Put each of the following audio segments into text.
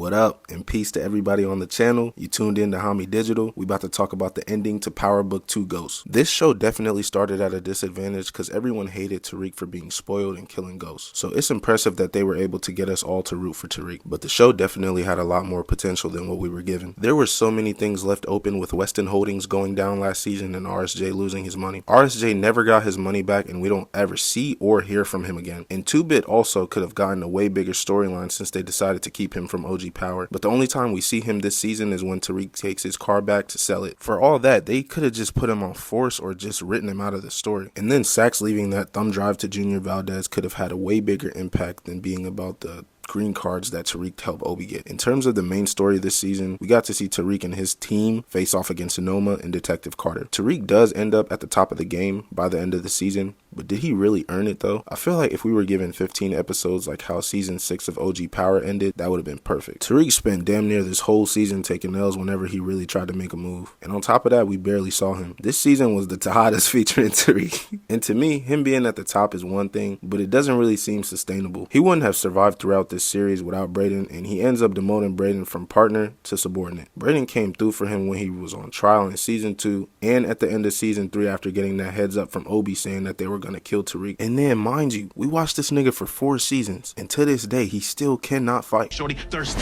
What up, and peace to everybody on the channel. You tuned in to Homie Digital. We about to talk about the ending to Power Book 2 Ghosts. This show definitely started at a disadvantage because everyone hated Tariq for being spoiled and killing ghosts. So it's impressive that they were able to get us all to root for Tariq. But the show definitely had a lot more potential than what we were given. There were so many things left open with Weston Holdings going down last season and RSJ losing his money. RSJ never got his money back and we don't ever see or hear from him again. And 2-Bit also could have gotten a way bigger storyline since they decided to keep him from OG Power, but the only time we see him this season is when Tariq takes his car back to sell it. For all that, they could have just put him on force or just written him out of the story. And then Sax leaving that thumb drive to Junior Valdez could have had a way bigger impact than being about the green cards that Tariq helped Obi get. In terms of the main story this season, we got to see Tariq and his team face off against Sonoma and Detective Carter. Tariq does end up at the top of the game by the end of the season, but did he really earn it though? I feel like if we were given 15 episodes like how season 6 of OG Power ended, that would have been perfect. Tariq spent damn near this whole season taking L's whenever he really tried to make a move. And on top of that, we barely saw him. This season was the Tejadas featuring Tariq. And to me, him being at the top is one thing, but it doesn't really seem sustainable. He wouldn't have survived throughout this series without Brayden, and he ends up demoting Brayden from partner to subordinate. Brayden came through for him when he was on trial in season 2 and at the end of season 3 after getting that heads up from Obi saying that they were gonna kill Tariq. And then, mind you, we watched this nigga for 4 seasons, and to this day, he still cannot fight. Shorty thirsty.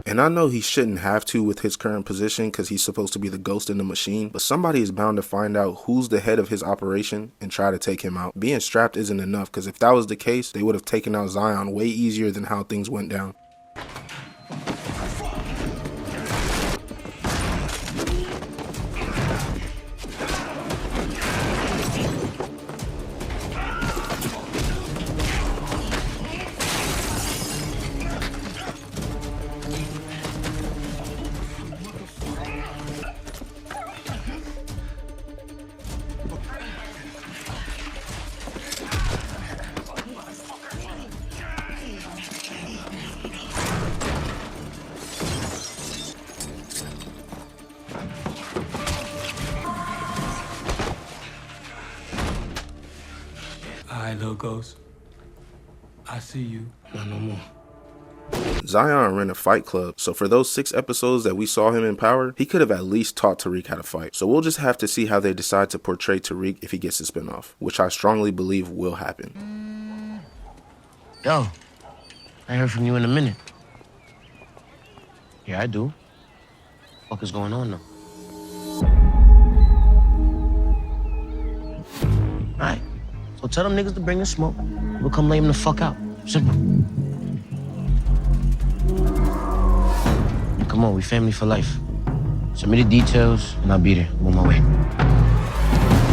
And I know he shouldn't have to with his current position because he's supposed to be the ghost in the machine, but somebody is bound to find out who's the head of his operation and try to take him out. Being strapped isn't enough because if that was the case, they would have taken out Zion way easier than how things went down. Alright, little ghost. I see you. No more. Zion ran a fight club, so for those 6 episodes that we saw him in Power, he could have at least taught Tariq how to fight. So we'll just have to see how they decide to portray Tariq if he gets a spinoff, which I strongly believe will happen. Yo, I heard from you in a minute. Yeah, I do. What the fuck is going on though? Alright, so tell them niggas to bring the smoke. We'll come lay them the fuck out. Simple. Come on, we family for life. Send me the details, and I'll be there. I'm on my way.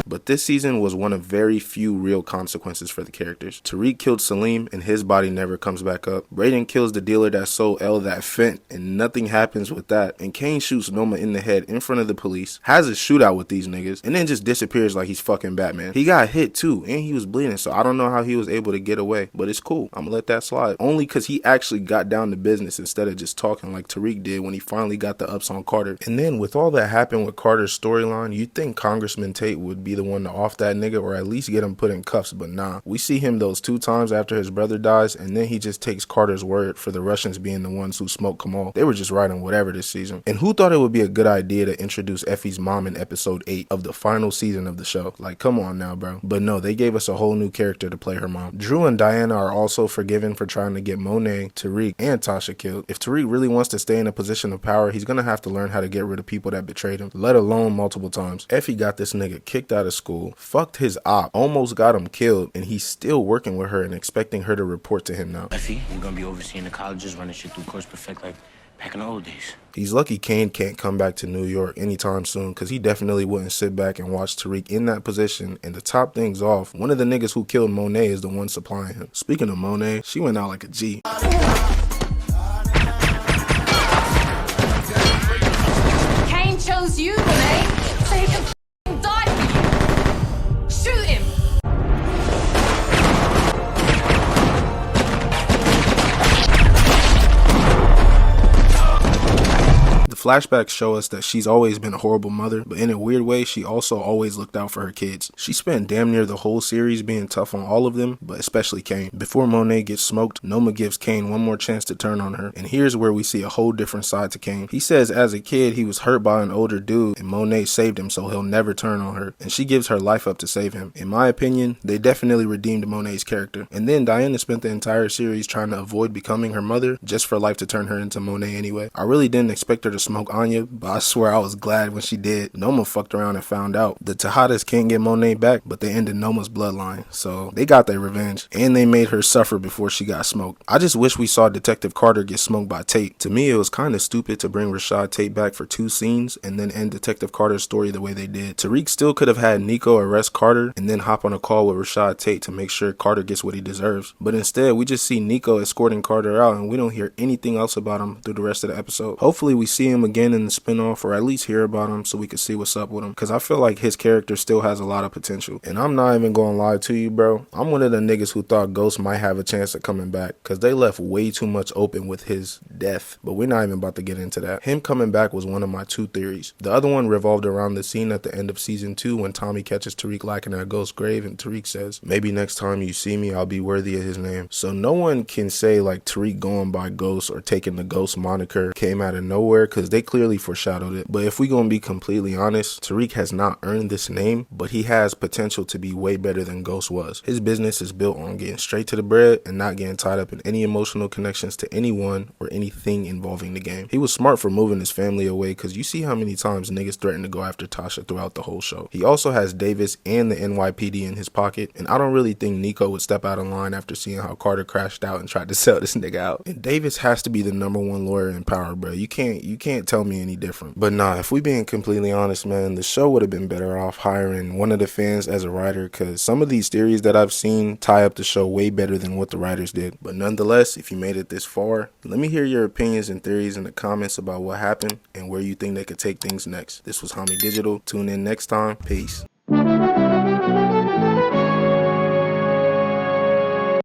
But this season was one of very few real consequences for the characters. Tariq killed Salim and his body never comes back up. Brayden kills the dealer that sold L that fent and nothing happens with that. And Kane shoots Noma in the head in front of the police, has a shootout with these niggas, and then just disappears like he's fucking Batman. He got hit too and he was bleeding, so I don't know how he was able to get away, but it's cool. I'm gonna let that slide. Only cause he actually got down to business instead of just talking like Tariq did when he finally got the ups on Carter. And then with all that happened with Carter's storyline, you'd think Congressman Tate would be the one to off that nigga or at least get him put in cuffs, but nah. We see him those 2 times after his brother dies, and then he just takes Carter's word for the Russians being the ones who smoked Kamal. They were just writing whatever this season. And who thought it would be a good idea to introduce Effie's mom in episode 8 of the final season of the show? Like, come on now, bro. But no, they gave us a whole new character to play her mom. Drew and Diana are also forgiven for trying to get Monet, Tariq, and Tasha killed. If Tariq really wants to stay in a position of power, he's gonna have to learn how to get rid of people that betrayed him, let alone multiple times. Effie got this nigga kicked out of school, fucked his op, almost got him killed, and he's still working with her and expecting her to report to him now. Effie, we're gonna be overseeing the colleges, running shit through Course Perfect like back in the old days. He's lucky Kane can't come back to New York anytime soon, because he definitely wouldn't sit back and watch Tariq in that position. And to top things off, one of the niggas who killed Monet is the one supplying him. Speaking of Monet, she went out like a G. Kane chose you, Monet, so he can die for you. Shoot him! flashbacks show us that she's always been a horrible mother, but in a weird way, she also always looked out for her kids. She spent damn near the whole series being tough on all of them, but especially Kane. Before Monet gets smoked, Noma gives Kane one more chance to turn on her, and here's where we see a whole different side to Kane. He says as a kid he was hurt by an older dude and Monet saved him so he'll never turn on her, and she gives her life up to save him. In my opinion, they definitely redeemed Monet's character. And then Diana spent the entire series trying to avoid becoming her mother just for life to turn her into Monet anyway. I really didn't expect her to smoke Anya, but I swear I was glad when she did. Noma fucked around and found out. The Tejadas can't get Monet back, but they ended Noma's bloodline, so they got their revenge, and they made her suffer before she got smoked. I just wish we saw Detective Carter get smoked by Tate. To me, it was kind of stupid to bring Rashad Tate back for 2 scenes and then end Detective Carter's story the way they did. Tariq still could have had Nico arrest Carter and then hop on a call with Rashad Tate to make sure Carter gets what he deserves. But instead, we just see Nico escorting Carter out and we don't hear anything else about him through the rest of the episode. Hopefully we see him again in the spinoff, or at least hear about him so we can see what's up with him, because I feel like his character still has a lot of potential. And I'm not even gonna lie to you, bro. I'm one of the niggas who thought Ghost might have a chance of coming back, because they left way too much open with his death. But we're not even about to get into that. Him coming back was one of my 2 theories. The other one revolved around the scene at the end of season 2 when Tommy catches Tariq lacking at Ghost's grave, and Tariq says, "Maybe next time you see me, I'll be worthy of his name." So no one can say like Tariq going by Ghost or taking the Ghost moniker came out of nowhere, because they clearly foreshadowed it. But if we gonna be completely honest, Tariq has not earned this name, but he has potential to be way better than Ghost was. His business is built on getting straight to the bread and not getting tied up in any emotional connections to anyone or anything involving the game. He was smart for moving his family away, because you see how many times niggas threaten to go after Tasha throughout the whole show. He also has Davis and the NYPD in his pocket, and I don't really think Nico would step out of line after seeing how Carter crashed out and tried to sell this nigga out. And Davis has to be the #1 lawyer in power, bro. You can't tell me any different. But nah, if we being completely honest, man, the show would have been better off hiring one of the fans as a writer, because some of these theories that I've seen tie up the show way better than what the writers did. But nonetheless, if you made it this far, let me hear your opinions and theories in the comments about what happened and where you think they could take things next. This was Homie Digital. Tune in next time. Peace.